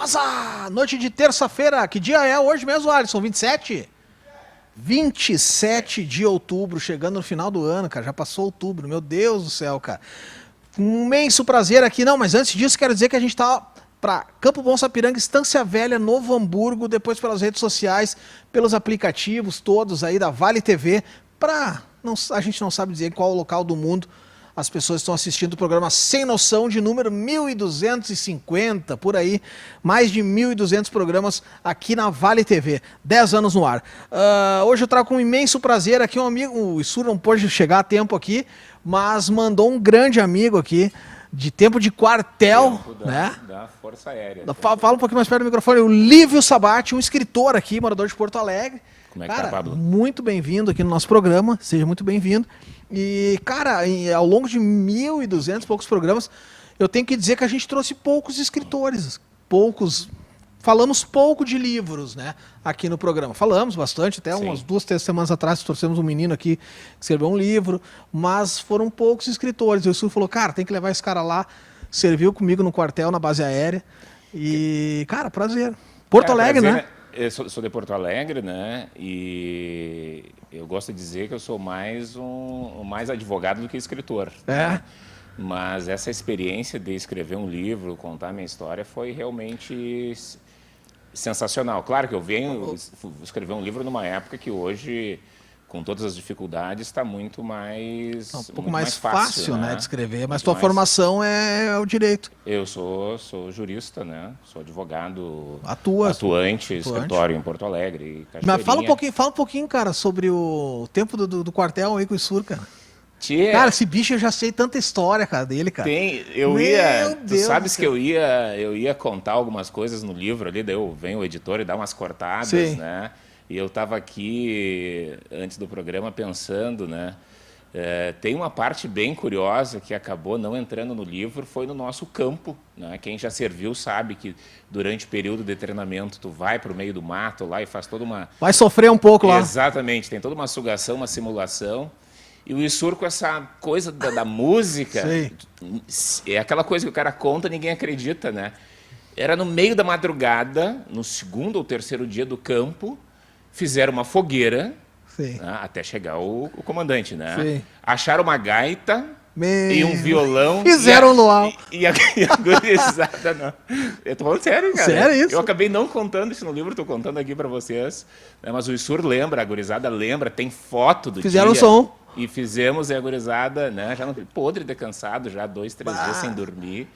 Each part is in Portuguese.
Beleza! Noite de terça-feira. Que dia é hoje mesmo, Alisson? 27? 27 de outubro, chegando no final do ano, cara. Já passou outubro, meu Deus do céu, cara. Um imenso prazer aqui. Não, mas antes disso, quero dizer que a gente tá para Campo Bom, Sapiranga, Estância Velha, Novo Hamburgo, depois pelas redes sociais, pelos aplicativos todos aí da Vale TV, a gente não sabe dizer qual local do mundo as pessoas estão assistindo o programa Sem Noção, de número 1250, por aí, mais de 1.200 programas aqui na Vale TV, 10 anos no ar. Hoje eu trago com um imenso prazer aqui um amigo, o Issur não pôde chegar a tempo aqui, mas mandou um grande amigo aqui, de tempo de quartel, né? Da Força Aérea. Fala um pouquinho mais perto do microfone, o Lívio Sabati, um escritor aqui, morador de Porto Alegre. Como é que cara, tá, Pablo? Muito bem-vindo aqui no nosso programa, seja muito bem-vindo. E, cara, ao longo de 1.200 poucos programas, eu tenho que dizer que a gente trouxe poucos escritores, falamos pouco de livros, né, aqui no programa. Falamos bastante, até umas 2, 3 semanas atrás trouxemos um menino aqui que escreveu um livro, mas foram poucos escritores. O Sul falou, cara, tem que levar esse cara lá, serviu comigo no quartel, na base aérea, e, cara, prazer. Porto Alegre, prazer, né? Eu sou de Porto Alegre, né, e eu gosto de dizer que eu sou mais advogado do que escritor. Né? Mas essa experiência de escrever um livro, contar minha história, foi realmente sensacional. Claro que eu venho escrever um livro numa época que hoje, com todas as dificuldades, está muito mais um pouco mais fácil, né, de escrever, mas tua formação é o direito. Eu sou jurista, né? Sou advogado atuante, escritório em Porto Alegre. Mas fala um pouquinho, cara, sobre o tempo do quartel aí com o Issur, cara. Cara, esse bicho eu já sei tanta história, cara, dele, cara. Tu sabes que eu ia contar algumas coisas no livro ali, daí vem o editor e dá umas cortadas, né? E eu estava aqui, antes do programa, pensando, né? Tem uma parte bem curiosa que acabou não entrando no livro, foi no nosso campo, né? Quem já serviu sabe que durante o período de treinamento tu vai para o meio do mato lá e faz toda uma... Vai sofrer um pouco lá. Exatamente, tem toda uma sugação, uma simulação. E o Issur, com essa coisa da música, é aquela coisa que o cara conta e ninguém acredita, né? Era no meio da madrugada, no segundo ou terceiro dia do campo, fizeram uma fogueira, né, até chegar o comandante, né? Sim. Acharam uma gaita e um violão. Fizeram no luau. E a gurizada, não. Eu tô falando sério, cara. Sério isso? Eu acabei não contando isso no livro, tô contando aqui para vocês. Né, mas o Issur lembra, a gurizada lembra, tem foto do Fizeram dia. o som. E fizemos, e a gurizada, né, já podre de cansado, já 2, 3 dias sem dormir.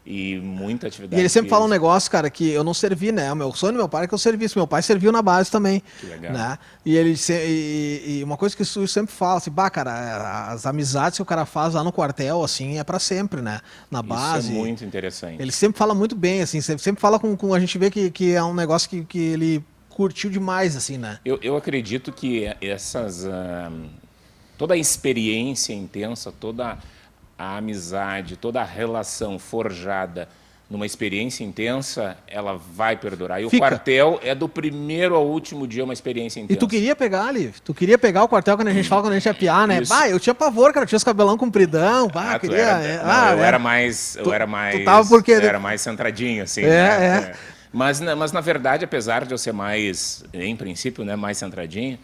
E muita atividade. E ele sempre fala um negócio, cara, que eu não servi, né? O meu sonho do meu pai é que eu servisse. Meu pai serviu na base também. Que legal. Né? E uma coisa que o sempre fala, assim, cara, as amizades que o cara faz lá no quartel, assim, é pra sempre, né? Na base. Isso é muito interessante. Ele sempre fala muito bem, assim, sempre fala com a gente vê que é um negócio que ele curtiu demais, assim, né? Eu acredito que toda a experiência intensa, toda a amizade, toda a relação forjada numa experiência intensa, ela vai perdurar. E o quartel é do primeiro ao último dia uma experiência intensa. E tu queria pegar, Ali? Tu queria pegar o quartel quando a gente fala, quando a gente é piá, né? Bah, eu tinha pavor, cara, eu tinha os cabelão compridão, eu era mais centradinho, assim. Mas na verdade, apesar de eu ser mais, em princípio, né, mais centradinho,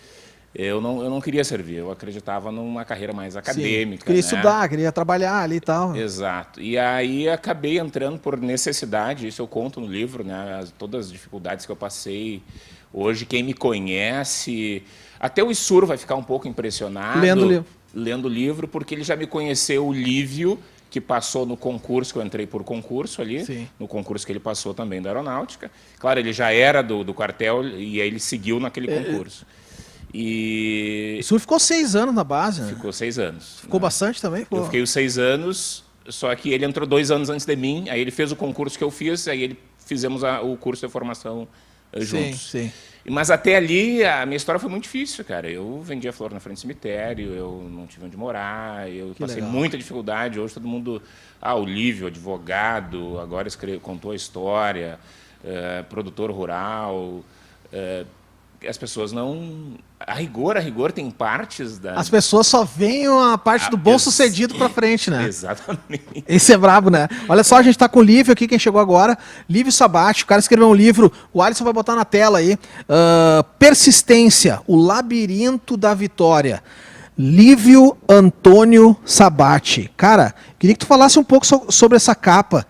eu não queria servir, eu acreditava numa carreira mais acadêmica. Queria estudar, queria trabalhar ali e tal. Exato. E aí acabei entrando por necessidade, isso eu conto no livro, né? Todas as dificuldades que eu passei. Hoje, quem me conhece, até o Issur vai ficar um pouco impressionado lendo o livro, porque ele já me conheceu, o Lívio, que passou no concurso, que eu entrei por concurso ali, no concurso que ele passou também da Aeronáutica. Claro, ele já era do quartel e aí ele seguiu naquele concurso. E o senhor ficou 6 anos na base, né? Ficou 6 anos. Ficou bastante também? Eu fiquei os 6 anos, só que ele entrou 2 anos antes de mim, aí ele fez o concurso que eu fiz, aí fizemos o curso de formação juntos. Sim. Mas até ali, a minha história foi muito difícil, cara. Eu vendia flor na frente do cemitério, eu não tive onde morar, eu passei muita dificuldade. Hoje todo mundo... o Lívio, advogado, agora contou a história, produtor rural... as pessoas não... A rigor tem partes da... As pessoas só veem a parte do bom-sucedido pra frente, né? Exatamente. Esse é brabo, né? Olha só, a gente tá com o Lívio aqui, quem chegou agora. Lívio Sabati, o cara escreveu um livro, o Alisson vai botar na tela aí. Persistência, o labirinto da vitória. Lívio Antônio Sabati. Cara, queria que tu falasse um pouco sobre essa capa.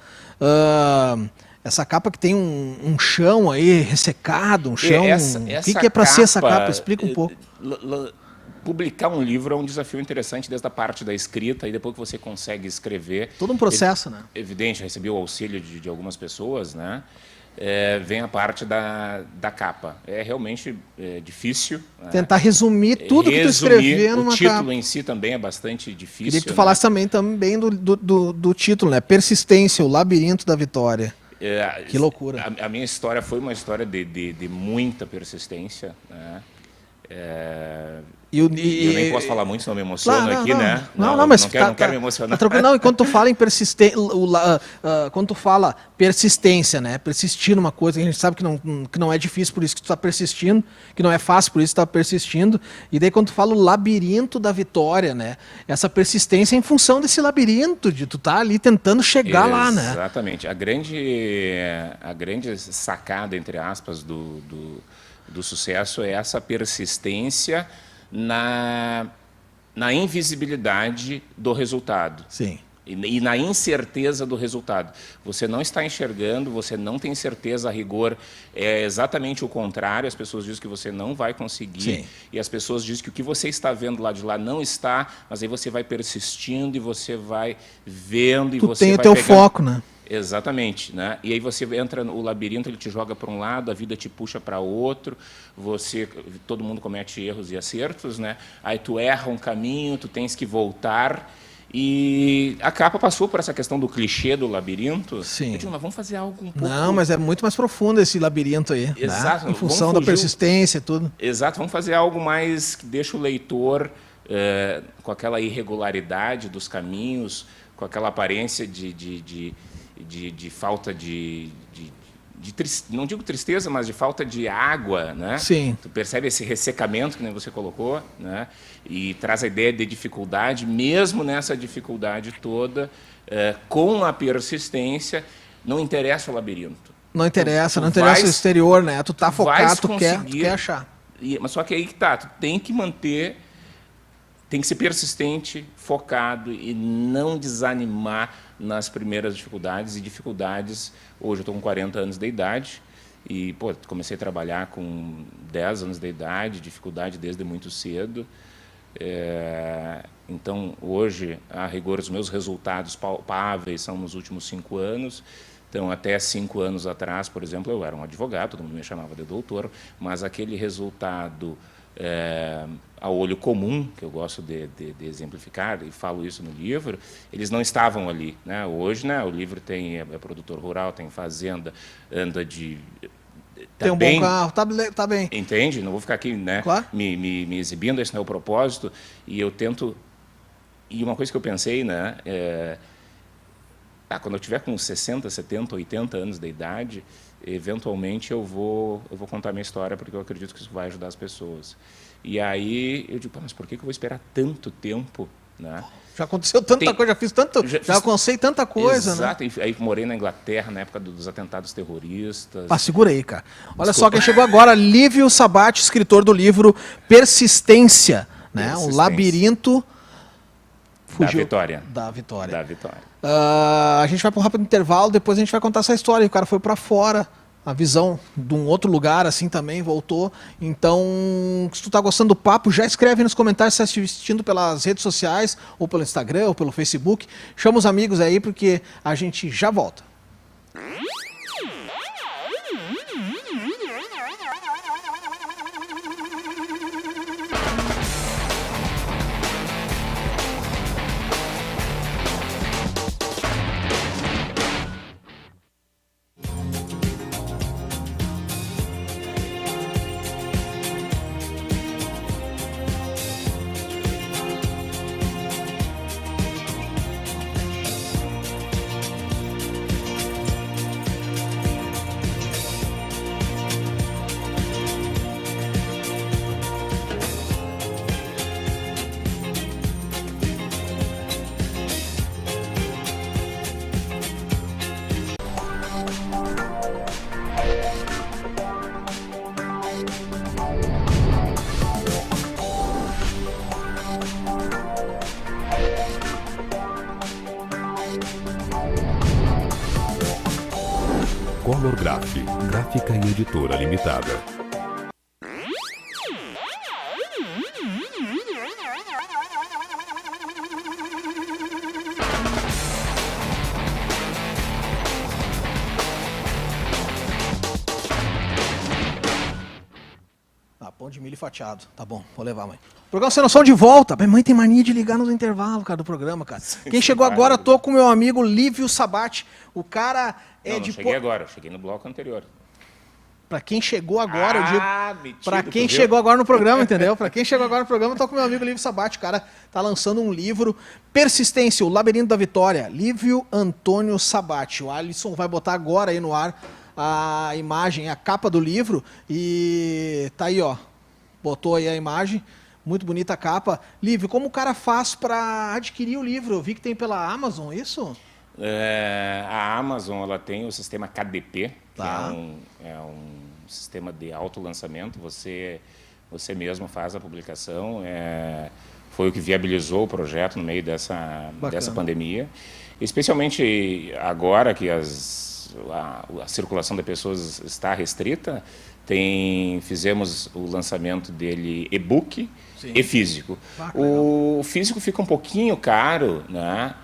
Essa capa que tem um chão aí ressecado, um chão... O que é para ser essa capa? Explica um pouco. Publicar um livro é um desafio interessante desde a parte da escrita e depois que você consegue escrever... Todo um processo, né? Evidente, recebi o auxílio de algumas pessoas, né? Vem a parte da capa. É realmente difícil. Tentar resumir tudo que tu escreveu numa capa. O título em si também é bastante difícil. Queria que tu falasse também do título, né? Persistência, o labirinto da vitória. Que loucura. A minha história foi uma história de muita persistência, né? Eu nem posso falar muito, senão eu me emociono aqui, né? Mas não quero me emocionar. Não, e quando tu fala em persistência, quando tu fala persistência, né? Persistir numa coisa, a gente sabe que não é difícil, por isso que tu está persistindo, que não é fácil, por isso que tu está persistindo. E daí quando tu fala o labirinto da vitória, né? Essa persistência é em função desse labirinto, de tu tá ali tentando chegar lá, né? Exatamente. A grande sacada, entre aspas, do sucesso é essa persistência na invisibilidade do resultado. Sim. E na incerteza do resultado. Você não está enxergando, você não tem certeza a rigor. É exatamente o contrário. As pessoas dizem que você não vai conseguir. Sim. E as pessoas dizem que o que você está vendo lá de lá não está, mas aí você vai persistindo e você vai vendo. Tu tem o teu foco, né? Exatamente, né? E aí você entra no labirinto, ele te joga para um lado, a vida te puxa para outro, todo mundo comete erros e acertos, né? Aí tu erra um caminho, tu tens que voltar. E a capa passou por essa questão do clichê do labirinto. Sim. Eu digo, mas vamos fazer algo um pouco... Não, mas é muito mais profundo esse labirinto aí. Exato. Né? Em função da persistência e tudo. Exato, vamos fazer algo mais que deixa o leitor com aquela irregularidade dos caminhos, com aquela aparência de falta não digo tristeza, mas de falta de água, né? Sim. Tu percebe esse ressecamento que nem você colocou, né? E traz a ideia de dificuldade, mesmo nessa dificuldade toda, com a persistência, não interessa o labirinto. Não interessa, não interessa o exterior, né? Tu tá focado, tu quer achar. Mas só que aí que tá, tu tem que manter, tem que ser persistente, focado e não desanimar nas primeiras dificuldades. E dificuldades, hoje eu estou com 40 anos de idade e comecei a trabalhar com 10 anos de idade, dificuldade desde muito cedo. Então, hoje, a rigor, os meus resultados palpáveis são nos últimos 5 anos. Então, até 5 anos atrás, por exemplo, eu era um advogado, todo mundo me chamava de doutor, mas aquele resultado a olho comum, que eu gosto de exemplificar, e falo isso no livro, eles não estavam ali, né? Hoje, né, o livro é produtor rural, tem fazenda, anda de... Tem um bom carro, tá bem. Entende? Não vou ficar aqui, né, claro, me exibindo, esse não é o propósito, e eu tento... E uma coisa que eu pensei, né, quando eu tiver com 60, 70, 80 anos de idade, eventualmente eu vou contar minha história, porque eu acredito que isso vai ajudar as pessoas. E aí eu digo, mas por que eu vou esperar tanto tempo, né? Já aconteceu tanta coisa, já fiz tanto, já alcancei tanta coisa, exato, né? E aí morei na Inglaterra na época dos atentados terroristas. Segura aí, cara. Olha só quem chegou agora, Lívio Sabati, escritor do livro Persistência, né? Um labirinto da vitória. Da vitória. Da vitória. A gente vai para um rápido intervalo, depois a gente vai contar essa história. O cara foi para fora, a visão de um outro lugar assim também, voltou. Então, se tu tá gostando do papo, já escreve aí nos comentários se tá assistindo pelas redes sociais, ou pelo Instagram, ou pelo Facebook. Chama os amigos aí, porque a gente já volta. Color Graph, gráfica e editora limitada. Pão de milho fatiado. Tá bom, vou levar, mãe. Programa Sem Noção de volta. Minha mãe tem mania de ligar nos intervalos, cara, do programa, cara. Quem chegou agora, tô com o meu amigo Lívio Sabati. O cara é não cheguei agora, cheguei no bloco anterior. Pra quem chegou agora, eu digo... Metido, pra quem chegou agora no programa, entendeu? Pra quem chegou agora no programa, eu tô com o meu amigo Lívio Sabati. O cara tá lançando um livro, Persistência, o Labirinto da Vitória. Lívio Antônio Sabati. O Alisson vai botar agora aí no ar a imagem, a capa do livro, e tá aí, ó, botou aí a imagem, muito bonita a capa. Lívio, como o cara faz para adquirir o livro? Eu vi que tem pela Amazon, isso? A Amazon, ela tem o sistema KDP, Tá. que é um sistema de autolançamento, você mesmo faz a publicação, foi o que viabilizou o projeto no meio dessa pandemia, especialmente agora que a circulação de pessoas está restrita, fizemos o lançamento dele e-book e físico. O físico fica um pouquinho caro, né,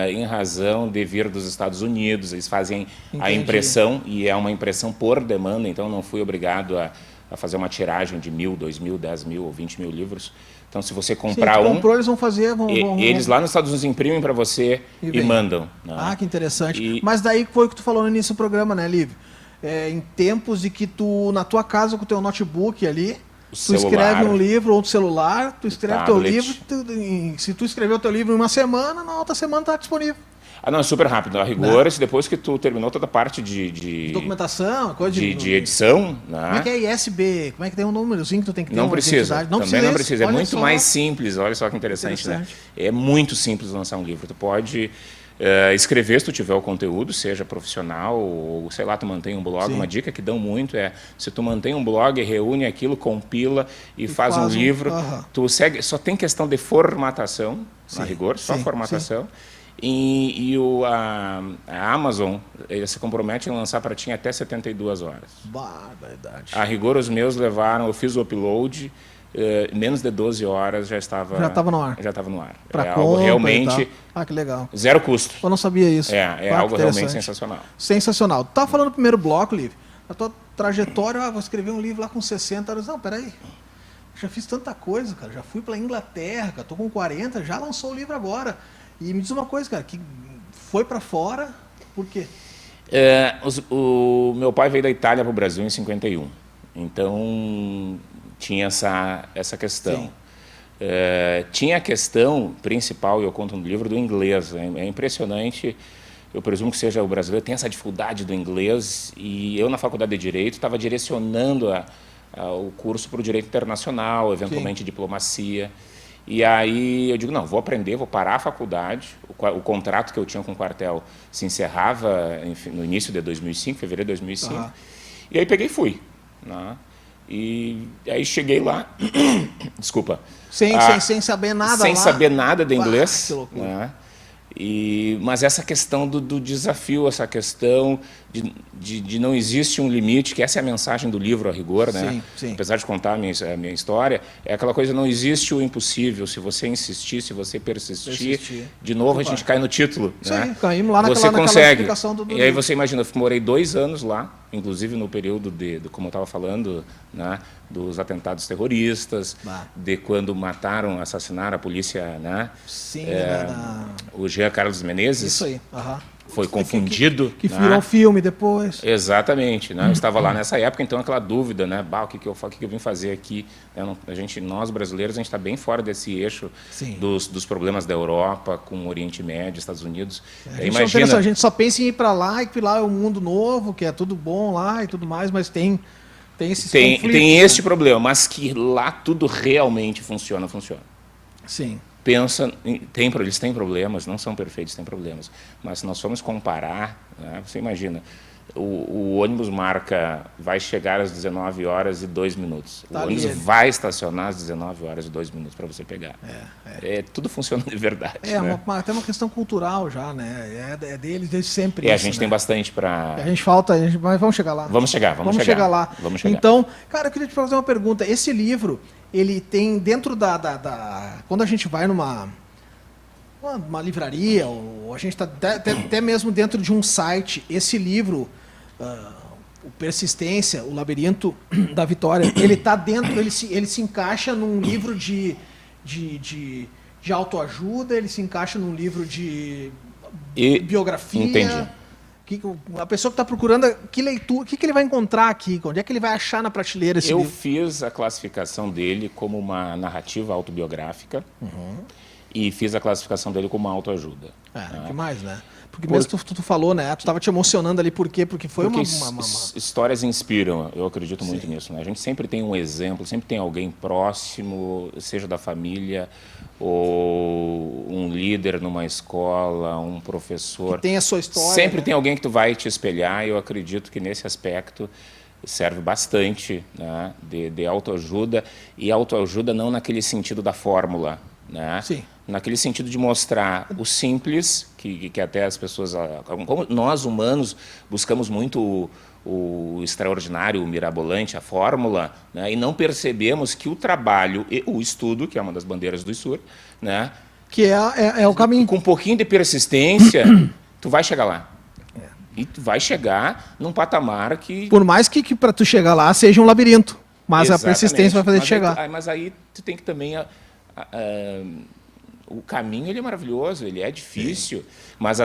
em razão de vir dos Estados Unidos, eles fazem a impressão, e é uma impressão por demanda, então não fui obrigado a fazer uma tiragem de 1.000, 2.000, 10.000 ou 20.000 livros. Então, se você comprar comprou, eles vão fazer... Eles lá nos Estados Unidos imprimem para você e mandam. Né? Ah, que interessante. Mas daí foi o que tu falou no início do programa, né, Lívio? Em tempos de que tu, na tua casa, com o teu notebook ali, tu escreve um livro, ou do celular, tu escreve teu livro, se tu escrever o teu livro em uma semana, na outra semana está disponível. Não, é super rápido. A rigor, depois que tu terminou toda a parte de documentação, coisa de edição... Né? Como é que é ISB? Como é que tem um númerozinho que tu tem que ter? Não precisa. Também não precisa. É muito mais simples. Olha só que interessante, né? É muito simples lançar um livro. Tu pode escrever se tu tiver o conteúdo, seja profissional ou, sei lá, tu mantém um blog. Uma dica que dão muito é, se tu mantém um blog, reúne aquilo, compila e faz um livro, tu segue... Só tem questão de formatação, a rigor, só formatação. E a Amazon se compromete em lançar para ti em até 72 horas. Verdade. A rigor, os meus levaram, eu fiz o upload, menos de 12 horas já estava no ar. Já estava no ar. Pra algo realmente... que legal. Zero custo. Eu não sabia isso. É algo realmente sensacional. Sensacional. Tu estava falando no primeiro bloco, Lívio, a tua trajetória, vou escrever um livro lá com 60 anos. Não, peraí. Já fiz tanta coisa, cara. Já fui para Inglaterra, cara. Tô com 40, já lançou o livro agora. E me diz uma coisa, cara, que foi para fora, por quê? O meu pai veio da Itália para o Brasil em 51, então tinha essa questão. Tinha a questão principal, e eu conto no livro, do inglês. É impressionante, eu presumo que seja o brasileiro, tem essa dificuldade do inglês, e eu na faculdade de Direito estava direcionando o curso para o Direito Internacional, eventualmente Diplomacia. E aí eu digo, não, vou aprender, vou parar a faculdade. O contrato que eu tinha com o quartel se encerrava no início de 2005, fevereiro de 2005. E aí peguei e fui. Né? E aí cheguei lá, desculpa. Sem saber nada sem lá. saber nada de inglês. Que loucura. Né? Mas essa questão do desafio, essa questão de não existe um limite, que essa é a mensagem do livro, a rigor, né? Sim. Apesar de contar a minha história, é aquela coisa, não existe o impossível. Se você insistir, se você persistir. De novo a gente cai no título. Isso né? aí, caímos lá naquela explicação do E aí você imagina, eu morei 2 anos lá, inclusive no período como eu estava falando, né, dos atentados terroristas, de quando assassinaram a polícia, né? Sim, o Jean Carlos Menezes. Isso aí. Foi confundido. Que virou um filme depois. Exatamente. Né? Eu estava lá nessa época, então aquela dúvida, né? O que eu vim fazer aqui? Nós brasileiros, a gente está bem fora desse eixo dos problemas da Europa com o Oriente Médio, Estados Unidos. A gente só pensa em ir para lá, e que lá é um mundo novo, que é tudo bom lá e tudo mais, mas tem esses conflitos. Tem este problema, mas que lá tudo realmente funciona. Sim. Eles têm problemas, não são perfeitos, têm problemas. Mas se nós formos comparar, né, você imagina, O ônibus marca, vai chegar às 19h02. Tá O ônibus ali, vai estacionar às 19h02 para você pegar. Tudo funciona de verdade. Né? Até uma questão cultural já, né? É deles desde sempre. A gente tem bastante para... Mas vamos chegar lá. Vamos chegar lá. Vamos chegar. Então, cara, eu queria te fazer uma pergunta. Esse livro, ele tem dentro quando a gente vai numa livraria, ou a gente está até mesmo dentro de um site, esse livro, o Persistência, o Labirinto da Vitória, ele está dentro, ele se encaixa num livro de autoajuda, ele se encaixa num livro de biografia. Entendi. A pessoa que está procurando, que leitura, o que ele vai encontrar aqui? Onde é que ele vai achar na prateleira esse livro? Eu fiz a classificação dele como uma narrativa autobiográfica. E fiz a classificação dele como autoajuda. Que mais, né? Porque mesmo tu falou, né? Tu estava te emocionando ali, por quê? Porque foi uma... Histórias inspiram, eu acredito muito nisso. Né? A gente sempre tem um exemplo, sempre tem alguém próximo, seja da família, ou um líder numa escola, um professor. Que tem a sua história. Sempre né? tem alguém que tu vai te espelhar, e eu acredito que nesse aspecto serve bastante, né? de autoajuda, e autoajuda não naquele sentido da fórmula, né? Sim. Naquele sentido de mostrar o simples, que até as pessoas, como nós humanos, buscamos muito o extraordinário, o mirabolante, a fórmula, né? E não percebemos que o trabalho e o estudo, que é uma das bandeiras do ISUR, né? Que é o caminho. Com um pouquinho de persistência, tu vai chegar lá. E tu vai chegar num patamar que... Por mais que para tu chegar lá seja um labirinto, mas Exatamente. a persistência vai fazer te chegar. Mas aí tu tem que também... o caminho ele é maravilhoso, ele é difícil, mas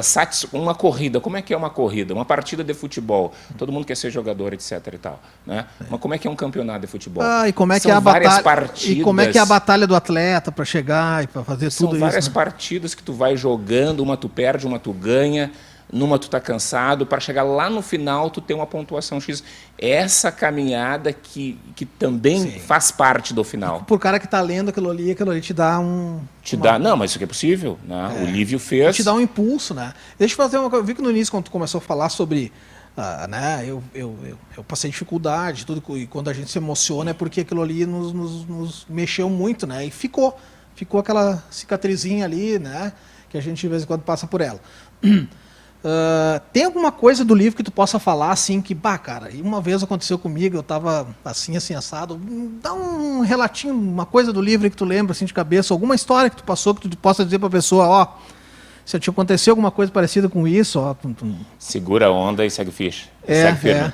uma corrida, como é que é uma corrida? Uma partida de futebol, todo mundo quer ser jogador, etc. e tal, né? Mas como é que é um campeonato de futebol? E como é que São é a batalha? partidas, E como é que é a batalha do atleta para chegar e para fazer tudo isso? São várias né? partidas que tu vai jogando, uma tu perde, uma tu ganha, numa tu tá cansado, para chegar lá no final tu ter uma pontuação X. Essa caminhada que também faz parte do final. Por cara que tá lendo aquilo ali te dá Não, mas isso aqui é possível, né? O Lívio fez. Te dá um impulso, né? Deixa eu fazer uma coisa. Eu vi que no início, quando tu começou a falar sobre... né? Eu passei dificuldade, tudo, e quando a gente se emociona é porque aquilo ali nos mexeu muito, né? E ficou aquela cicatrizinha ali, né? Que a gente de vez em quando passa por ela. Tem alguma coisa do livro que tu possa falar assim que, cara, uma vez aconteceu comigo, eu tava assim assado. Dá um relatinho, uma coisa do livro que tu lembra assim de cabeça, alguma história que tu passou que tu possa dizer pra pessoa, se te aconteceu alguma coisa parecida com isso, segura a onda e segue o ficha. Segue firme.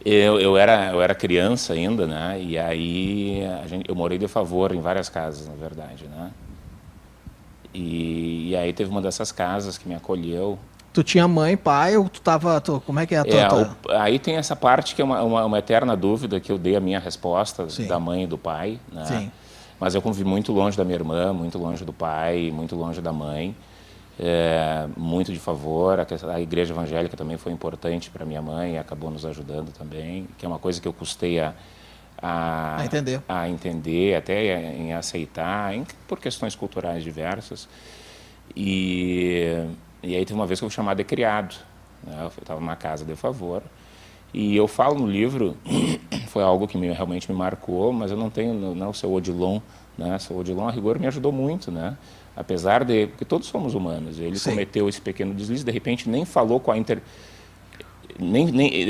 Eu era criança ainda, né? E aí eu morei de favor em várias casas, na verdade, né? E aí teve uma dessas casas que me acolheu. Tu tinha mãe, pai, ou como é que é a tua... Aí tem essa parte que é uma eterna dúvida, que eu dei a minha resposta da mãe e do pai, né? Sim. Mas eu convivi muito longe da minha irmã, muito longe do pai, muito longe da mãe, muito de favor. A igreja evangélica também foi importante para minha mãe, acabou nos ajudando também, que é uma coisa que eu custei a entender, até em aceitar, por questões culturais diversas. E aí teve uma vez que eu fui chamado de criado, né? Eu estava numa casa de favor, e eu falo no livro, foi algo que realmente me marcou, mas eu não tenho o seu Odilon, né? O seu Odilon, a rigor, me ajudou muito, né? Apesar de... Porque todos somos humanos, ele cometeu esse pequeno deslize, de repente nem falou com a de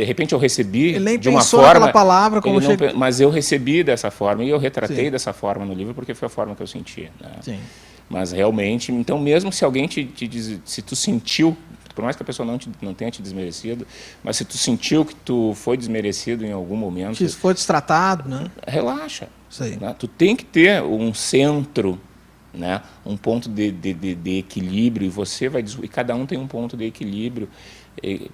repente eu recebi ele nem de uma pensou forma, naquela palavra como mas eu recebi dessa forma e eu retratei dessa forma no livro porque foi a forma que eu senti, né? Sim. Mas realmente, então mesmo se alguém te diz, se tu sentiu, por mais que a pessoa não tenha te desmerecido, mas se tu sentiu que tu foi desmerecido em algum momento, se foi destratado, né? Relaxa. Sei. Né? Tu tem que ter um centro, né? Um ponto de equilíbrio, e cada um tem um ponto de equilíbrio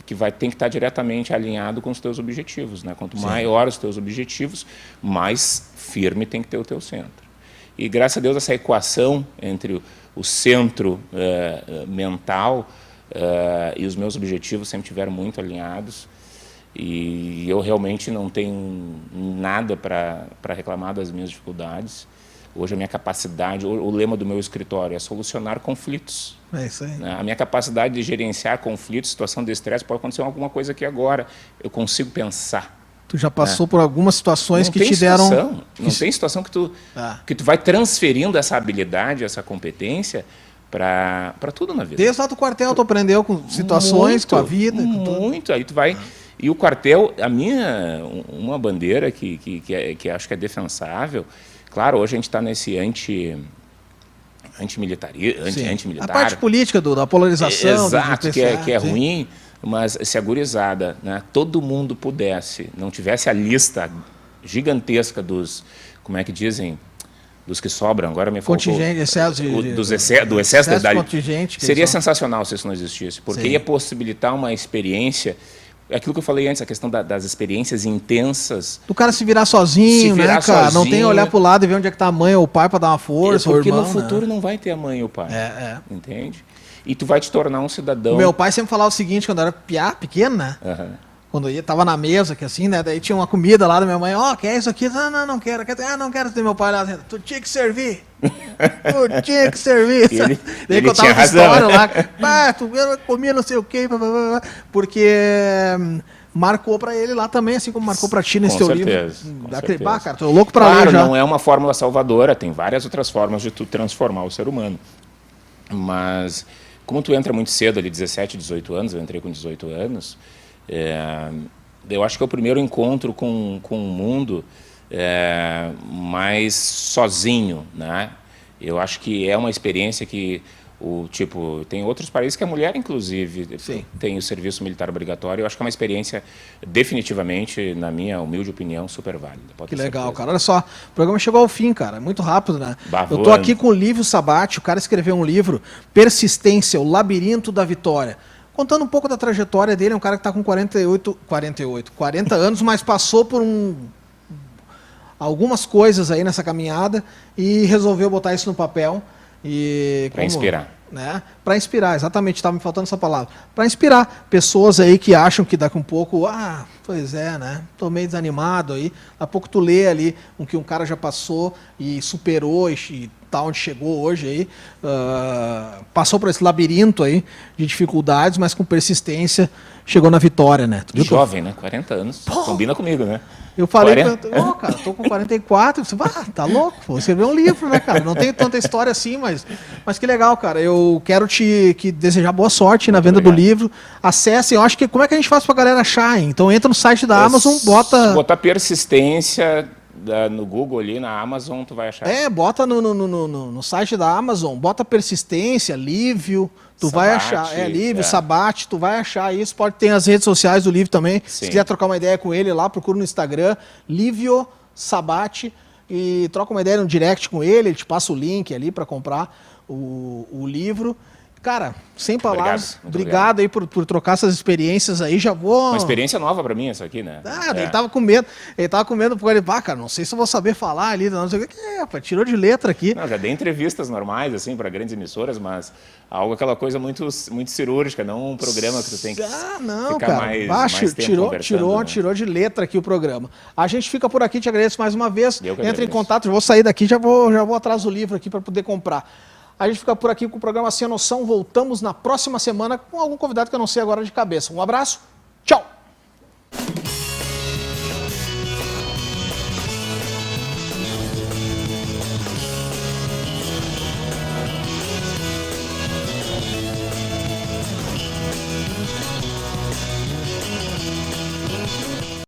que tem que estar diretamente alinhado com os teus objetivos, né? Quanto maior os teus objetivos, mais firme tem que ter o teu centro. E graças a Deus essa equação entre o centro mental e os meus objetivos sempre estiveram muito alinhados, e eu realmente não tenho nada para reclamar das minhas dificuldades. Hoje a minha capacidade, o lema do meu escritório é solucionar conflitos. É isso aí. Né? A minha capacidade de gerenciar conflitos, situação de estresse, pode acontecer alguma coisa aqui agora. Eu consigo pensar. Tu já passou por algumas situações Não que tem te deram... situação, não tem situação que tu vai transferindo essa habilidade, essa competência para tudo na vida. Desde lá do quartel tu aprendeu com situações, Muito, com a vida. Com tudo. muito. Aí tu vai... E o quartel, uma bandeira que acho que é defensável, claro, hoje a gente está nesse antimilitar. A parte política da polarização. Exato, do que é sim. ruim, mas se a gurizada, né, todo mundo pudesse, não tivesse a lista gigantesca dos, como é que dizem, dos que sobram, agora me faltou... Contingente, excesso do excesso da idade. Contingente. Seria sensacional se isso não existisse, porque Sim. ia possibilitar uma experiência, aquilo que eu falei antes, a questão das experiências intensas. Do cara se virar sozinho, Se virar né, cara? Não tem sozinho. olhar pro lado e ver onde é que tá a mãe ou o pai para dar uma força, Porque ou irmão, no futuro né? não vai ter a mãe ou o pai, É. entende? E tu vai te tornar um cidadão... O meu pai sempre falava o seguinte, quando eu era pequeno, né? Aham. Quando eu tava na mesa, que assim, né? Daí tinha uma comida lá da minha mãe, quer isso aqui? Não quero. Não quero ter meu pai lá dentro. Tu tinha que servir. Tu tinha que servir. Ele Daí contava tinha uma razão, história né? lá. Tu comia não sei o quê. Porque marcou pra ele lá também, assim como marcou pra ti nesse teu livro. Com certeza. Cara, tô louco pra Claro, ler já. não é uma fórmula salvadora, tem várias outras formas de tu transformar o ser humano. Mas, como tu entra muito cedo, ali 17, 18 anos, eu entrei com 18 anos, eu acho que é o primeiro encontro com o mundo mais sozinho, né? Eu acho que é uma experiência que tem outros países que a mulher, inclusive, tem o serviço militar obrigatório. Eu acho que é uma experiência, definitivamente, na minha humilde opinião, super válida. Que legal, cara. Olha só, o programa chegou ao fim, cara. É muito rápido, né? Bavando. Eu tô aqui com o Lívio Sabatti, o cara escreveu um livro, Persistência, o Labirinto da Vitória. Contando um pouco da trajetória dele, é um cara que está com 40 anos, mas passou por algumas coisas aí nessa caminhada e resolveu botar isso no papel. Para inspirar. Né? Para inspirar, exatamente, estava me faltando essa palavra. Para inspirar pessoas aí que acham que daqui um pouco, pois é, né? Tô meio desanimado aí. Daqui a pouco tu lê ali o que um cara já passou e superou e tá onde chegou hoje aí. Passou por esse labirinto aí de dificuldades, mas com persistência chegou na vitória, né? Jovem, né? 40 anos. Combina comigo, né? Eu falei, cara, tô com 44, você tá louco, vou escrever um livro, né, cara? Não tenho tanta história assim, mas que legal, cara. Eu quero te desejar boa sorte na venda do livro. Acessem, eu acho que, como é que a gente faz pra galera achar, hein? Então entra no site da Amazon, bota... Botar persistência no Google ali, na Amazon, tu vai achar. Bota no site da Amazon, bota persistência, Lívio, tu vai achar. Lívio, Sabatti, tu vai achar isso. Pode ter as redes sociais do Lívio também. Sim. Se quiser trocar uma ideia com ele lá, procura no Instagram, Lívio Sabatti, e troca uma ideia no direct com ele te passa o link ali para comprar o livro. Cara, sem palavras, obrigado aí por trocar essas experiências aí, já vou... Uma experiência nova pra mim essa aqui, né? Ele tava com medo, porque ele, cara, não sei se eu vou saber falar ali, não sei o que, tirou de letra aqui. Não, já dei entrevistas normais, assim, para grandes emissoras, mas aquela coisa muito, muito cirúrgica, não um programa que tu tem que ficar mais tempo conversando, tirou de letra aqui o programa. A gente fica por aqui, te agradeço mais uma vez, entra em contato, eu vou sair daqui, já vou atrás do livro aqui para poder comprar. A gente fica por aqui com o programa Sem Noção. Voltamos na próxima semana com algum convidado que eu não sei agora de cabeça. Um abraço, tchau!